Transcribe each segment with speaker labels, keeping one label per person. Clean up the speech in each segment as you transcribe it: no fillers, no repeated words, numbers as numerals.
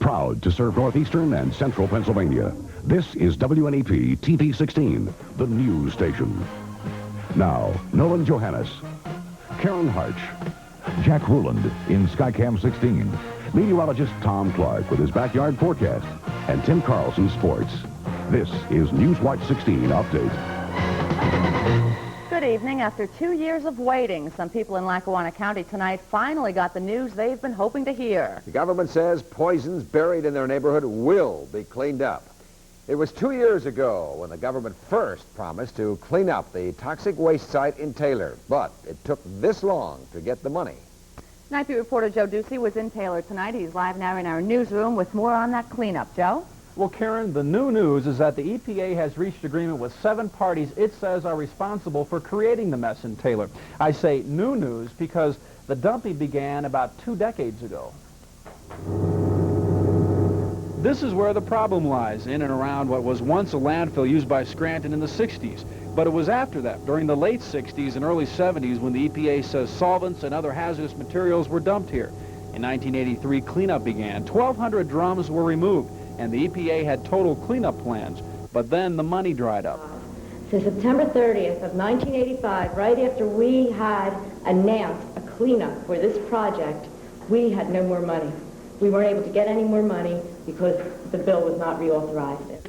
Speaker 1: proud to serve northeastern and central Pennsylvania. This is WNEP TV 16, the news station. Now, Nolan Johannes, Karen Harch, Jack Ruland in Skycam 16, meteorologist Tom Clark with his backyard forecast, and Tim Carlson Sports. This is Newswatch 16 Update.
Speaker 2: Good evening. After 2 years of waiting, some people in Lackawanna County tonight finally got the news they've been hoping to hear.
Speaker 3: The government says poisons buried in their neighborhood will be cleaned up. It was 2 years ago when the government first promised to clean up the toxic waste site in Taylor, but it took this long to get the money.
Speaker 2: Night Beat reporter Joe Ducey was in Taylor tonight. He's live now in our newsroom with more on that cleanup. Joe?
Speaker 4: Well, Karen, the new news is that the EPA has reached agreement with 7 parties it says are responsible for creating the mess in Taylor. I say new news because the dumping began about 2 decades ago. This is where the problem lies, in and around what was once a landfill used by Scranton in the 60s. But it was after that, during the late 60s and early 70s, when the EPA says solvents and other hazardous materials were dumped here. In 1983, cleanup began. 1,200 drums were removed, and the EPA had total cleanup plans. But then the money dried up.
Speaker 5: Since September 30th of 1985, right after we had announced a cleanup for this project, we had no more money. We weren't able to get any more money because the bill was not reauthorized.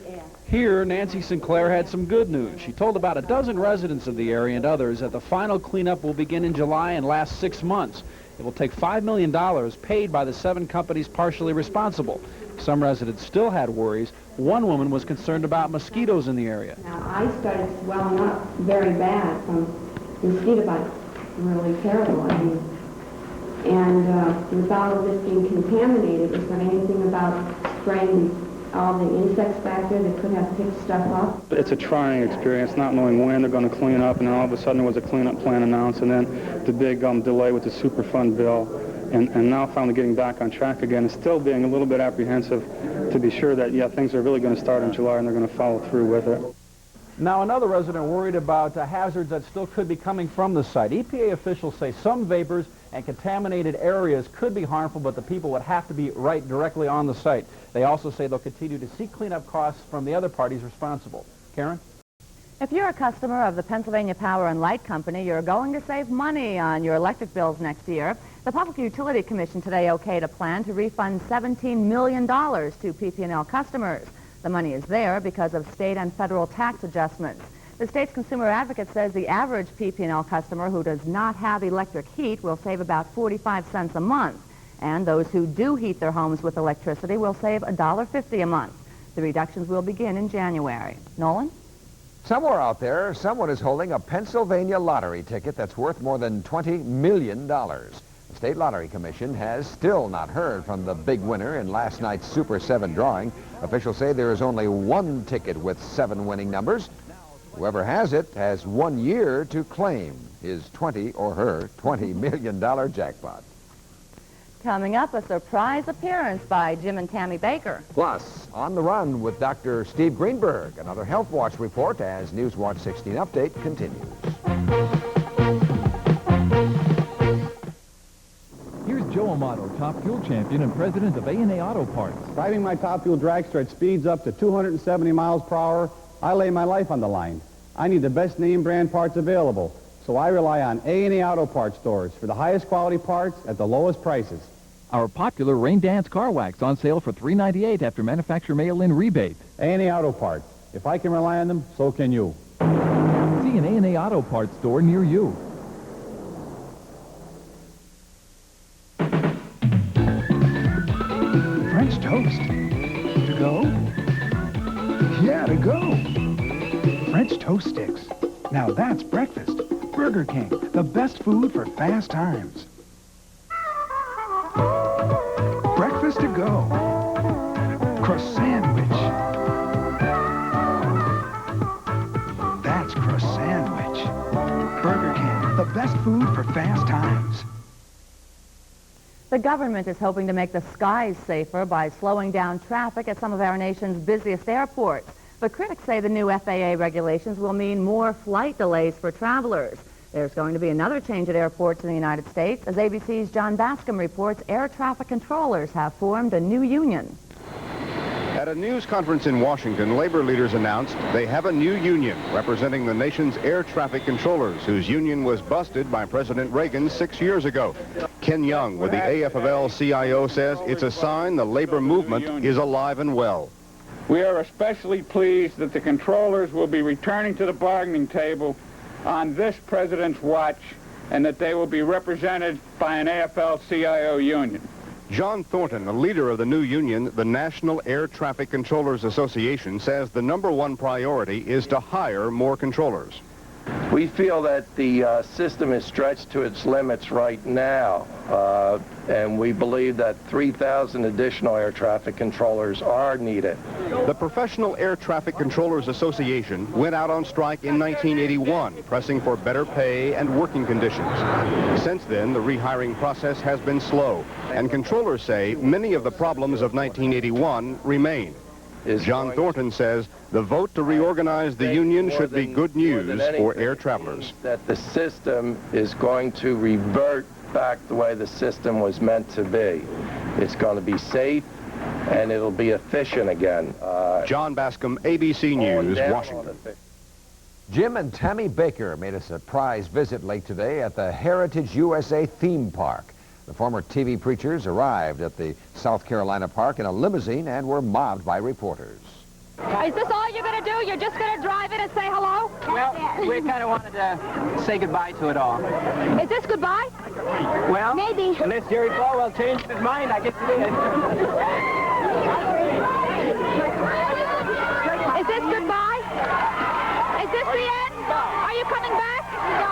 Speaker 4: Here, Nancy Sinclair had some good news. She told about a dozen residents of the area and others that the final cleanup will begin in July and last 6 months. It will take $5 million paid by the 7 companies partially responsible. Some residents still had worries. One woman was concerned about mosquitoes in the area.
Speaker 6: Now, I started swelling up very bad from mosquito bites. Really terrible. I mean, and with all of this being contaminated, is there anything about spraying all the insects back there that could have picked stuff up?
Speaker 7: It's a trying experience, not knowing when they're going to clean up, and then all of a sudden there was a cleanup plan announced, and then the big delay with the Superfund bill, and now finally getting back on track again, and still being a little bit apprehensive to be sure that, yeah, things are really going to start in July and they're going to follow through with it.
Speaker 4: Now, another resident worried about hazards that still could be coming from the site. EPA officials say some vapors and contaminated areas could be harmful, but the people would have to be right directly on the site. They also say they'll continue to seek cleanup costs from the other parties responsible. Karen?
Speaker 2: If you're a customer of the Pennsylvania Power and Light Company, you're going to save money on your electric bills next year. The Public Utility Commission today okayed a plan to refund $17 million to PP&L customers. The money is there because of state and federal tax adjustments. The state's consumer advocate says the average PP&L customer who does not have electric heat will save about 45 cents a month. And those who do heat their homes with electricity will save $1.50 a month. The reductions will begin in January. Nolan?
Speaker 3: Somewhere out there, someone is holding a Pennsylvania lottery ticket that's worth more than $20 million. The State Lottery Commission has still not heard from the big winner in last night's Super 7 drawing. Officials say there is only one ticket with 7 winning numbers. Whoever has it has 1 year to claim his her $20 million jackpot.
Speaker 2: Coming up, a surprise appearance by Jim and Tammy Baker.
Speaker 3: Plus, on the run with Dr. Steve Greenberg, another Health Watch report as Newswatch 16 Update continues.
Speaker 8: Here's Joe Amato, top fuel champion and president of A&A Auto Parts.
Speaker 9: Driving my top fuel dragster at speeds up to 270 miles per hour, I lay my life on the line. I need the best name brand parts available, so I rely on A&A Auto Parts stores for the highest quality parts at the lowest prices.
Speaker 8: Our popular Rain Dance Car Wax on sale for $3.98 after manufacturer mail-in rebate.
Speaker 9: A&A Auto Parts. If I can rely on them, so can you.
Speaker 8: See an A&A Auto Parts store near you.
Speaker 10: French toast. To go? Yeah, to go. French toast sticks. Now that's breakfast. Burger King, the best food for fast times. Breakfast to go. Croissant-wich. That's croissant-wich. Burger King, the best food for fast times.
Speaker 2: The government is hoping to make the skies safer by slowing down traffic at some of our nation's busiest airports. But critics say the new FAA regulations will mean more flight delays for travelers. There's going to be another change at airports in the United States. As ABC's John Bascom reports, air traffic controllers have formed a new union.
Speaker 11: At a news conference in Washington, labor leaders announced they have a new union representing the nation's air traffic controllers, whose union was busted by President Reagan 6 years ago. Ken Young with the AFL-CIO says it's a sign the labor movement is alive and well.
Speaker 12: We are especially pleased that the controllers will be returning to the bargaining table on this president's watch, and that they will be represented by an AFL-CIO union.
Speaker 11: John Thornton, the leader of the new union, the National Air Traffic Controllers Association, says the #1 priority is to hire more controllers.
Speaker 13: We feel that the system is stretched to its limits right now, and we believe that 3,000 additional air traffic controllers are needed.
Speaker 11: The Professional Air Traffic Controllers Association went out on strike in 1981, pressing for better pay and working conditions. Since then, the rehiring process has been slow, and controllers say many of the problems of 1981 remain. John Thornton says the vote to reorganize the union should be good news for air travelers.
Speaker 13: That the system is going to revert back the way the system was meant to be. It's going to be safe, and it'll be efficient again.
Speaker 11: John Bascom, ABC News, Washington.
Speaker 3: Jim and Tammy Baker made a surprise visit late today at the Heritage USA theme park. The former TV preachers arrived at the South Carolina park in a limousine and were mobbed by reporters.
Speaker 14: Is this all you're going to do? You're just going to drive in and say hello?
Speaker 15: Well, we kind of wanted to say goodbye to it all.
Speaker 14: Is this goodbye?
Speaker 15: Well,
Speaker 14: maybe.
Speaker 15: Unless Jerry Falwell changed his mind, I guess it is.
Speaker 14: Is this goodbye? Is this the end? Are you coming back?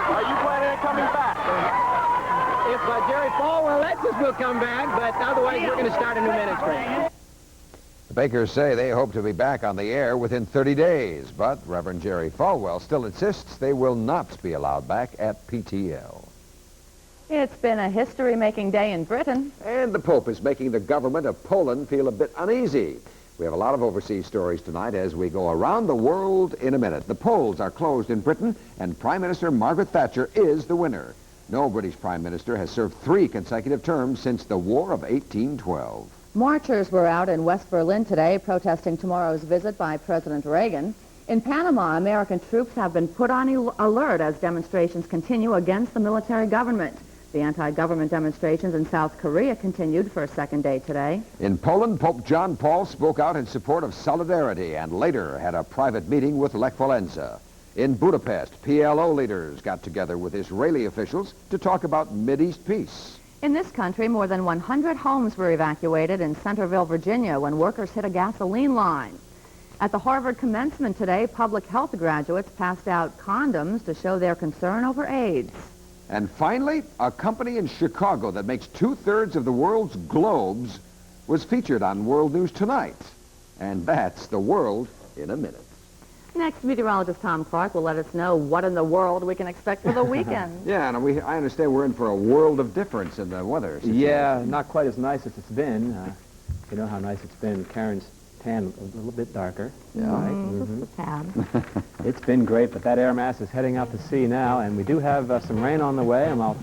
Speaker 15: Are you planning on coming back? If Jerry Falwell lets us, we'll come back, but otherwise we're going to start a new ministry.
Speaker 3: The Bakers say they hope to be back on the air within 30 days, but Reverend Jerry Falwell still insists they will not be allowed back at PTL.
Speaker 2: It's been a history-making day in Britain.
Speaker 3: And the Pope is making the government of Poland feel a bit uneasy. We have a lot of overseas stories tonight as we go around the world in a minute. The polls are closed in Britain, and Prime Minister Margaret Thatcher is the winner. No British Prime Minister has served 3 consecutive terms since the War of 1812.
Speaker 2: Marchers were out in West Berlin today protesting tomorrow's visit by President Reagan. In Panama, American troops have been put on alert as demonstrations continue against the military government. The anti-government demonstrations in South Korea continued for a second day today.
Speaker 3: In Poland, Pope John Paul spoke out in support of solidarity and later had a private meeting with Lech Walesa. In Budapest, PLO leaders got together with Israeli officials to talk about Mideast peace.
Speaker 2: In this country, more than 100 homes were evacuated in Centerville, Virginia, when workers hit a gasoline line. At the Harvard commencement today, public health graduates passed out condoms to show their concern over AIDS.
Speaker 3: And finally, a company in Chicago that makes 2/3 of the world's globes was featured on World News Tonight. And that's the world in a minute.
Speaker 2: Next, meteorologist Tom Clark will let us know what in the world we can expect for the weekend.
Speaker 3: Yeah, and I understand we're in for a world of difference in the weather situation.
Speaker 16: Yeah, not quite as nice as it's been. You know how nice it's been. Karen's tan a little bit darker.
Speaker 2: Yeah. Right? Just a tad.
Speaker 16: It's been great, but that air mass is heading out to sea now, and we do have some rain on the way, and I'll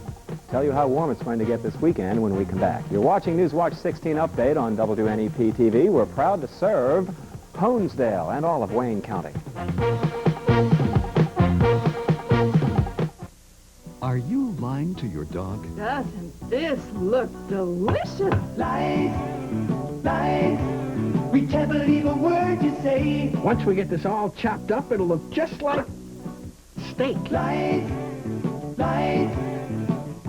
Speaker 16: tell you how warm it's going to get this weekend when we come back. You're watching Newswatch 16 Update on WNEP TV. We're proud to serve Honesdale and all of Wayne County.
Speaker 17: Are you lying to your dog?
Speaker 18: Doesn't this look delicious? Lies, lies, we can't believe a word you say.
Speaker 10: Once we get this all chopped up, it'll look just like steak.
Speaker 18: Lies, lies.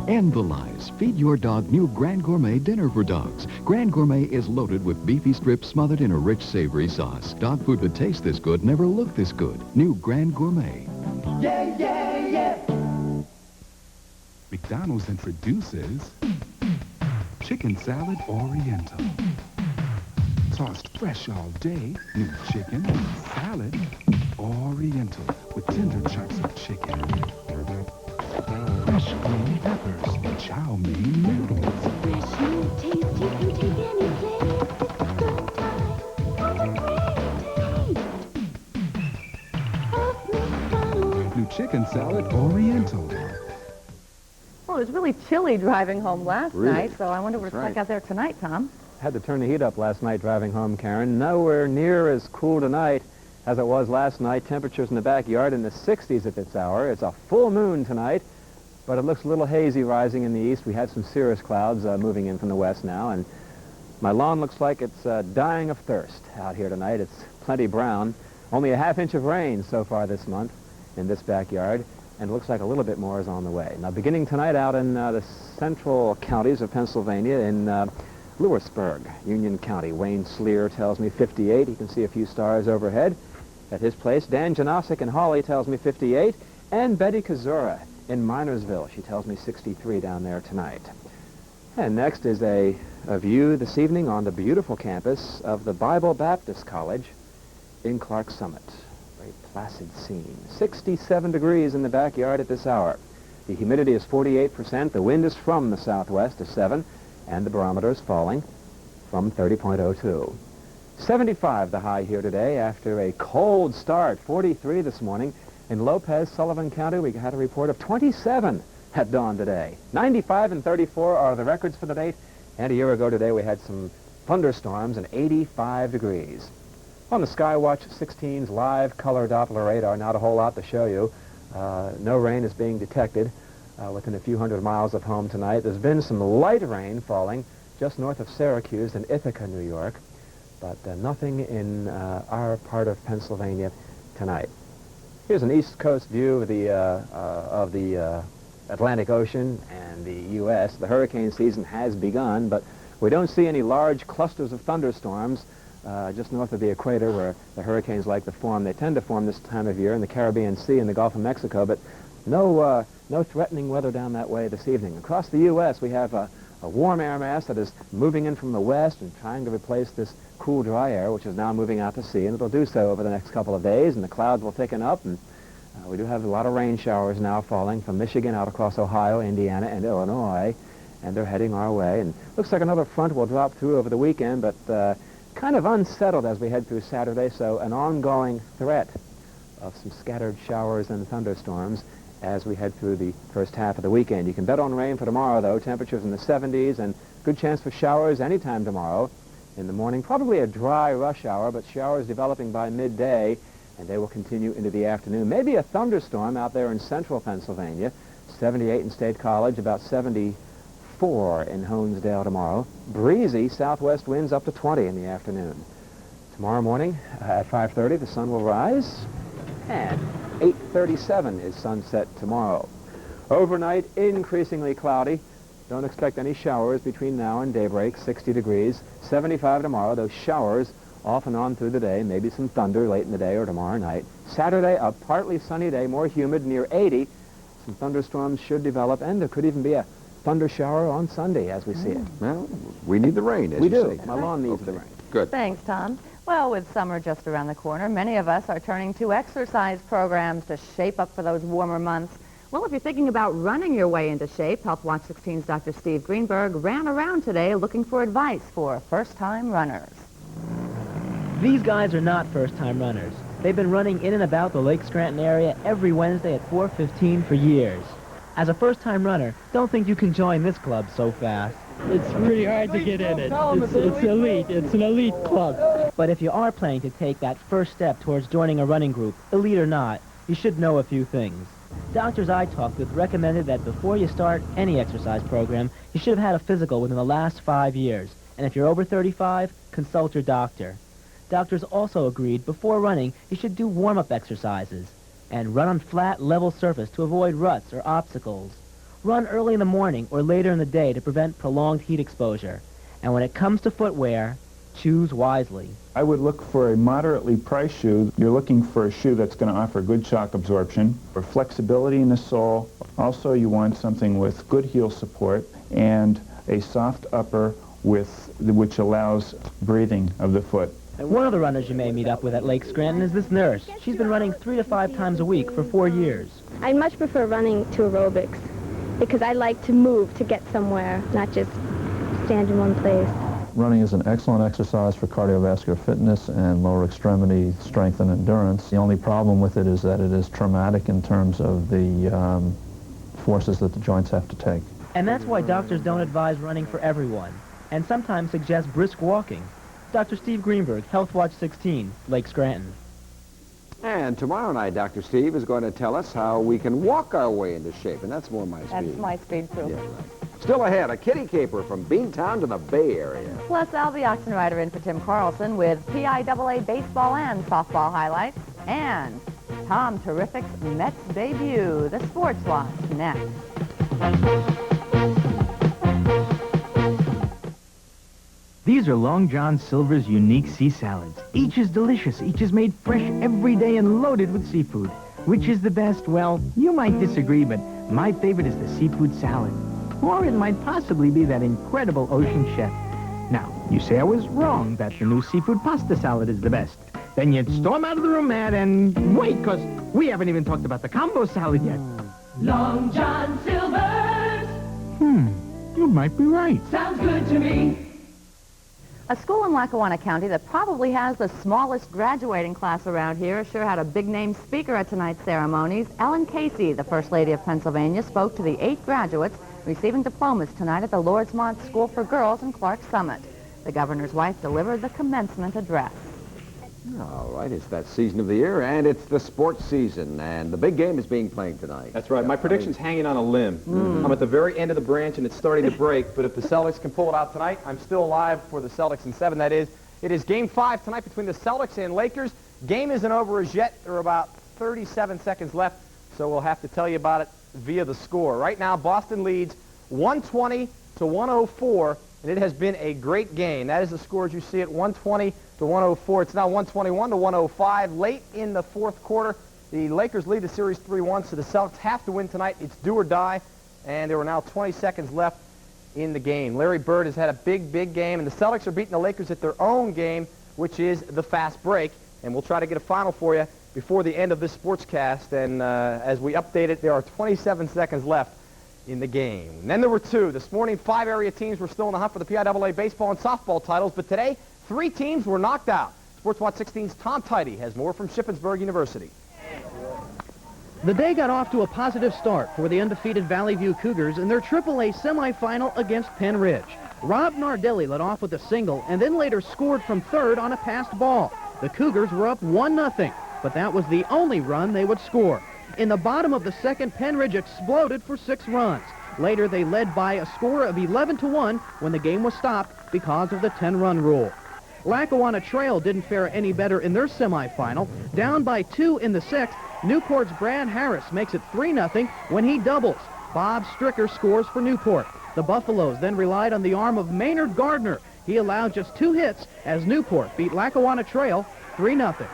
Speaker 17: End the lies. Feed your dog new Grand Gourmet dinner for dogs. Grand Gourmet is loaded with beefy strips smothered in a rich, savory sauce. Dog food that tastes this good never looked this good. New Grand Gourmet.
Speaker 18: Yeah, yeah, yeah.
Speaker 19: McDonald's introduces Chicken Salad Oriental. Tossed fresh all day, new chicken salad Oriental with tender chunks of chicken. Fresh green peppers and chow mein noodles.
Speaker 18: Fresh new taste you can take any place. Good time for the great taste.
Speaker 19: New chicken salad Oriental.
Speaker 2: Well, it was really chilly driving home last
Speaker 3: Really?
Speaker 2: night, so I wonder what it's
Speaker 3: That's
Speaker 2: like out there tonight, Tom.
Speaker 16: Had to turn the heat up last night driving home, Karen. Nowhere near as cool tonight as it was last night. Temperatures in the backyard in the 60s at this hour. It's a full moon tonight, but it looks a little hazy rising in the east. We had some cirrus clouds moving in from the west now, and my lawn looks like it's dying of thirst out here tonight. It's plenty brown. Only a half inch of rain so far this month in this backyard, and it looks like a little bit more is on the way. Now, beginning tonight out in the central counties of Pennsylvania in Lewisburg, Union County. Wayne Sleer tells me 58. He can see a few stars overhead at his place. Dan Janosic in Hawley tells me 58. And Betty Kazura in Minersville. She tells me 63 down there tonight. And next is a view this evening on the beautiful campus of the Bible Baptist College in Clark Summit. Very placid scene. 67 degrees in the backyard at this hour. The humidity is 48%. The wind is from the southwest to 7. And the barometer is falling from 30.02. 75 the high here today after a cold start. 43 this morning. In Lopez, Sullivan County, we had a report of 27 at dawn today. 95 and 34 are the records for the date. And a year ago today, we had some thunderstorms and 85 degrees. On the Skywatch 16's live color Doppler radar, not a whole lot to show you. No rain is being detected within a few hundred miles of home tonight. There's been some light rain falling just north of Syracuse in Ithaca, New York, but nothing in our part of Pennsylvania tonight. Here's an East Coast view of the Atlantic Ocean and the U.S. The hurricane season has begun, but we don't see any large clusters of thunderstorms just north of the equator where the hurricanes like to form. They tend to form this time of year in the Caribbean Sea and the Gulf of Mexico, but no threatening weather down that way this evening. Across the U.S., we have a warm air mass that is moving in from the west and trying to replace this cool, dry air, which is now moving out to sea, and it'll do so over the next couple of days, and the clouds will thicken up, and we do have a lot of rain showers now falling from Michigan out across Ohio, Indiana, and Illinois, and they're heading our way. And looks like another front will drop through over the weekend, but kind of unsettled as we head through Saturday, so an ongoing threat of some scattered showers and thunderstorms as we head through the first half of the weekend. You can bet on rain for tomorrow, though. Temperatures in the 70s and good chance for showers anytime tomorrow in the morning. Probably a dry rush hour, but showers developing by midday, and they will continue into the afternoon. Maybe a thunderstorm out there in central Pennsylvania. 78 in State College, about 74 in Honesdale tomorrow. Breezy southwest winds up to 20 in the afternoon. Tomorrow morning at 5:30, the sun will rise, and 8:37 is sunset tomorrow. Overnight, increasingly cloudy. Don't expect any showers between now and daybreak. 60 degrees. 75 tomorrow. Those showers off and on through the day. Maybe some thunder late in the day or tomorrow night. Saturday, a partly sunny day, more humid, near 80. Some thunderstorms should develop, and there could even be a thunder shower on Sunday as we see it.
Speaker 3: Well, we need the rain, as
Speaker 16: we
Speaker 3: you
Speaker 16: do.
Speaker 3: say.
Speaker 16: My lawn needs the rain.
Speaker 3: Good.
Speaker 2: Thanks, Tom. Well, with summer just around the corner, many of us are turning to exercise programs to shape up for those warmer months. Well, if you're thinking about running your way into shape, Health Watch 16's Dr. Steve Greenberg ran around today looking for advice for first-time runners.
Speaker 20: These guys are not first-time runners. They've been running in and about the Lake Scranton area every Wednesday at 4:15 for years. As a first-time runner, don't think you can join this club so fast.
Speaker 21: It's pretty hard to get in it. It's elite. It's an elite club.
Speaker 20: But if you are planning to take that first step towards joining a running group, elite or not, you should know a few things. Doctors I talked with recommended that before you start any exercise program, you should have had a physical within the last 5 years. And if you're over 35, consult your doctor. Doctors also agreed before running, you should do warm-up exercises and run on flat, level surface to avoid ruts or obstacles. Run early in the morning or later in the day to prevent prolonged heat exposure. And when it comes to footwear, choose wisely.
Speaker 22: I would look for a moderately priced shoe. You're looking for a shoe that's going to offer good shock absorption, or flexibility in the sole. Also, you want something with good heel support and a soft upper which allows breathing of the foot.
Speaker 20: And one of the runners you may meet up with at Lake Scranton is this nurse. She's been running 3 to 5 times a week for 4 years.
Speaker 23: I much prefer running to aerobics because I like to move to get somewhere, not just stand in one place.
Speaker 24: Running is an excellent exercise for cardiovascular fitness and lower extremity strength and endurance. The only problem with it is that it is traumatic in terms of the forces that the joints have to take.
Speaker 20: And that's why doctors don't advise running for everyone. and sometimes suggests brisk walking. Dr. Steve Greenberg, Health Watch 16, Lake Scranton.
Speaker 3: And tomorrow night, Dr. Steve is going to tell us how we can walk our way into shape, and that's more my speed.
Speaker 2: That's my speed, too.
Speaker 3: Yeah, right. Still ahead, a kitty caper from Beantown to the Bay Area.
Speaker 2: Plus, I'll be auction rider in for Tim Carlson with PIAA baseball and softball highlights. And Tom Terrific's Mets debut. The Sports Watch next.
Speaker 1: These are Long John Silver's unique sea salads. Each is delicious. Each is made fresh every day and loaded with seafood. Which is the best? Well, you might disagree, but my favorite is the seafood salad. Or it might possibly be that incredible ocean chef. Now, you say I was wrong, that the new seafood pasta salad is the best. Then you'd storm out of the room, Matt, and wait, because we haven't even talked about the combo salad yet.
Speaker 18: Long John Silver's.
Speaker 1: You might be right.
Speaker 18: Sounds good to me.
Speaker 2: A school in Lackawanna County that probably has the smallest graduating class around here sure had a big-name speaker at tonight's ceremonies. Ellen Casey, the First Lady of Pennsylvania, spoke to the 8 graduates receiving diplomas tonight at the Lordsmont School for Girls in Clark Summit. The governor's wife delivered the commencement address.
Speaker 3: All right, it's that season of the year, and it's the sports season, and the big game is being played tonight.
Speaker 5: That's right. My prediction's hanging on a limb. I'm at the very end of the branch, and it's starting to break, but if the Celtics can pull it out tonight, I'm still alive for the Celtics in 7, that is. It is Game 5 tonight between the Celtics and Lakers. Game isn't over as yet. There are about 37 seconds left, so we'll have to tell you about it via the score. Right now, Boston leads 120 to 104, and it has been a great game. That is the score as you see it, 120 to 104. It's now 121 to 105. Late in the fourth quarter, the Lakers lead the series 3-1, so the Celtics have to win tonight. It's do or die, and there are now 20 seconds left in the game. Larry Bird has had a big, big game, and the Celtics are beating the Lakers at their own game, which is the fast break, and we'll try to get a final for you before the end of this sportscast, and as we update it, there are 27 seconds left in the game. And then there were 2. This morning, 5 area teams were still in the hunt for the PIAA baseball and softball titles, but today, 3 teams were knocked out. Sports Watch 16's Tom Tidy has more from Shippensburg University.
Speaker 6: The day got off to a positive start for the undefeated Valley View Cougars in their AAA semifinal against Penn Ridge. Rob Nardelli led off with a single and then later scored from third on a passed ball. The Cougars were up 1-0, but that was the only run they would score. In the bottom of the second, Penn Ridge exploded for 6 runs. Later, they led by a score of 11-1 when the game was stopped because of the 10-run rule. Lackawanna Trail didn't fare any better in their semifinal. Down by 2 in the 6th, Newport's Brad Harris makes it 3-0 when he doubles. Bob Stricker scores for Newport. The Buffaloes then relied on the arm of Maynard Gardner. He allowed just 2 hits as Newport beat Lackawanna Trail 3-0.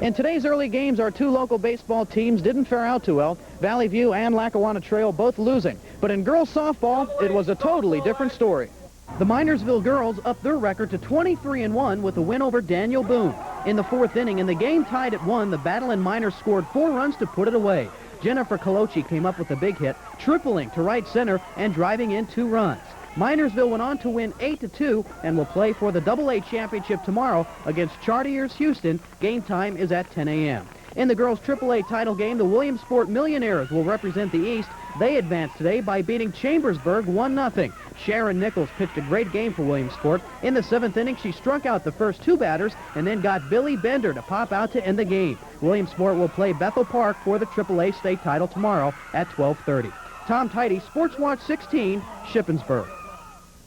Speaker 6: In today's early games, our 2 local baseball teams didn't fare out too well. Valley View and Lackawanna Trail both losing. But in girls softball, it was a totally different story. The Minersville girls upped their record to 23-1 with a win over Daniel Boone. In the 4th inning, and the game tied at 1, the Battle-In Miners scored 4 runs to put it away. Jennifer Colochi came up with a big hit, tripling to right center and driving in 2 runs. Minersville went on to win 8-2 and will play for the AA championship tomorrow against Chartiers Houston. Game time is at 10 a.m. In the girls' AAA title game, the Williamsport Millionaires will represent the East. They advanced today by beating Chambersburg 1-0. Sharon Nichols pitched a great game for Williamsport. In the 7th inning, she struck out the first 2 batters and then got Billy Bender to pop out to end the game. Williamsport will play Bethel Park for the AAA state title tomorrow at 12:30. Tom Tidy, Sports Watch 16, Shippensburg.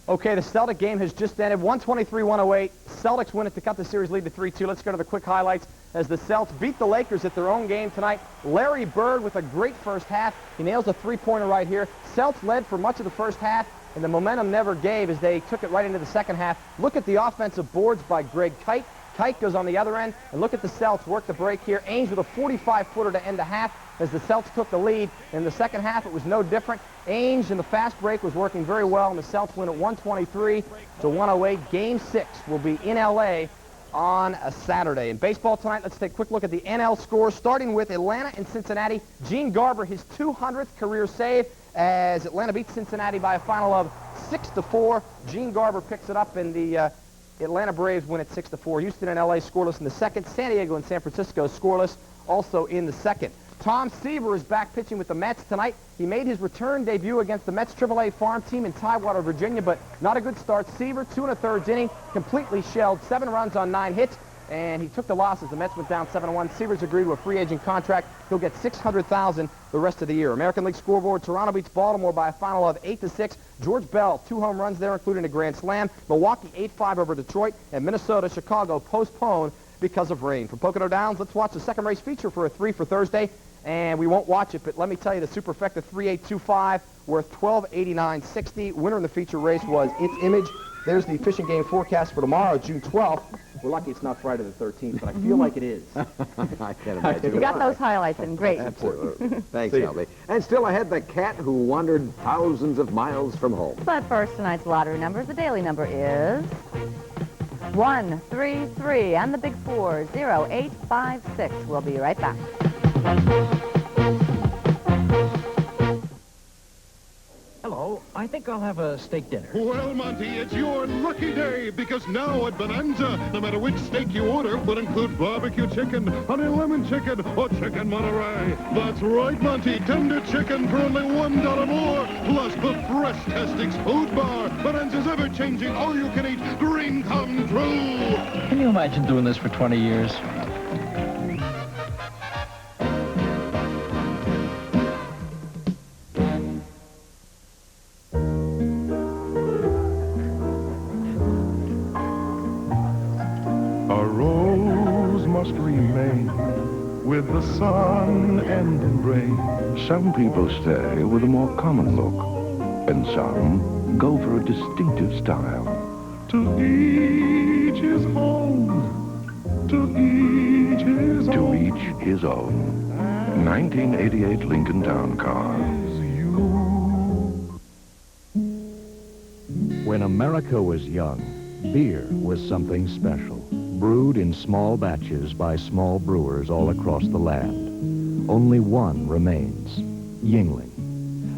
Speaker 5: Okay, the Celtic game has just ended, 123-108. Celtics win it to cut the series lead to 3-2. Let's go to the quick highlights as the Celts beat the Lakers at their own game tonight. Larry Bird with a great first half. He nails a 3-pointer right here. Celts led for much of the first half, and the momentum never gave as they took it right into the second half. Look at the offensive boards by Greg Kite. Kite goes on the other end, and look at the Celts work the break here. Ames with a 45-footer to end the half as the Celts took the lead. In the second half, it was no different. Ames in the fast break was working very well, and the Celts win at 123-108. Game 6 will be in L.A. on a Saturday. In baseball tonight, let's take a quick look at the NL scores, starting with Atlanta and Cincinnati. Gene Garber, his 200th career save as Atlanta beats Cincinnati by a final of 6-4. Gene Garber picks it up, and the Atlanta Braves win at 6-4. Houston and L.A. scoreless in the second. San Diego and San Francisco scoreless also in the second. Tom Seaver is back pitching with the Mets tonight. He made his return debut against the Mets AAA farm team in Tidewater, Virginia, but not a good start. Seaver, 2 1/3 inning, completely shelled, 7 runs on 9 hits, and he took the losses. The Mets went down 7-1. Seaver's agreed to a free agent contract. He'll get $600,000 the rest of the year. American League scoreboard, Toronto beats Baltimore by a final of 8-6. George Bell, 2 home runs there, including a grand slam. Milwaukee 8-5 over Detroit, and Minnesota, Chicago postponed because of rain. From Pocono Downs, let's watch the second race feature for a 3 for Thursday. And we won't watch it, but let me tell you, the Superfecta 3825 worth $12.8960. Winner in the feature race was Its Image. There's the fishing game forecast for tomorrow, June 12th. We're lucky it's not Friday the 13th, but I feel like it is.
Speaker 3: I can't imagine.
Speaker 2: You got those highlights in. Great.
Speaker 3: Absolutely. Thanks, Shelby. And still ahead, the cat who wandered thousands of miles from home.
Speaker 2: But first, tonight's lottery number, the daily number is 133, and the big 4, 0856. We'll be right back.
Speaker 1: Hello, I think I'll have a steak dinner.
Speaker 4: Well, Monty, it's your lucky day, because now at Bonanza, no matter which steak you order will include barbecue chicken, honey lemon chicken, or chicken Monterey. That's right, Monty, tender chicken for only $1 more, plus the Fresh Testings Food Bar, Bonanza's ever-changing, all-you-can-eat dream come true.
Speaker 1: Can you imagine doing this for 20 years?
Speaker 19: Must remain with the sun and embrace.
Speaker 7: Some people stay with a more common look, and some go for a distinctive style.
Speaker 19: To each his own. To each his own.
Speaker 7: To each his own. 1988 Lincoln Town Car.
Speaker 8: When America was young, beer was something special. Brewed in small batches by small brewers all across the land. Only one remains, Yuengling.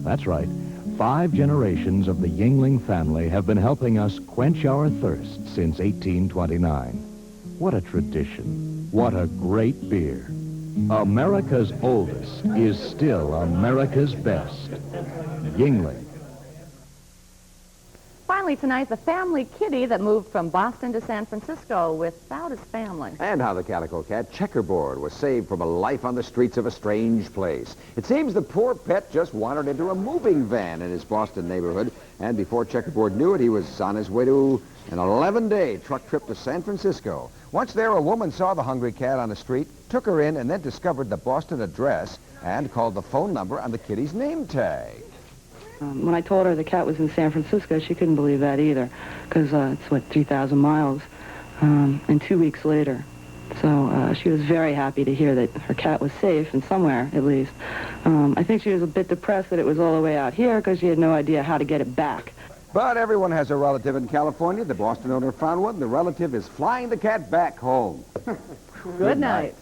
Speaker 8: That's right, 5 generations of the Yuengling family have been helping us quench our thirst since 1829. What a tradition. What a great beer. America's oldest is still America's best. Yuengling.
Speaker 2: Finally tonight, the family kitty that moved from Boston to San Francisco without his family.
Speaker 3: And how the calico cat Checkerboard was saved from a life on the streets of a strange place. It seems the poor pet just wandered into a moving van in his Boston neighborhood, and before Checkerboard knew it, he was on his way to an 11-day truck trip to San Francisco. Once there, a woman saw the hungry cat on the street, took her in, and then discovered the Boston address and called the phone number on the kitty's name tag.
Speaker 9: When I told her the cat was in San Francisco, she couldn't believe that either, because it's, 3,000 miles, and 2 weeks later. So she was very happy to hear that her cat was safe, and somewhere, at least. I think she was a bit depressed that it was all the way out here, because she had no idea how to get it back.
Speaker 3: But everyone has a relative in California. The Boston owner found one. The relative is flying the cat back home.
Speaker 2: Good night.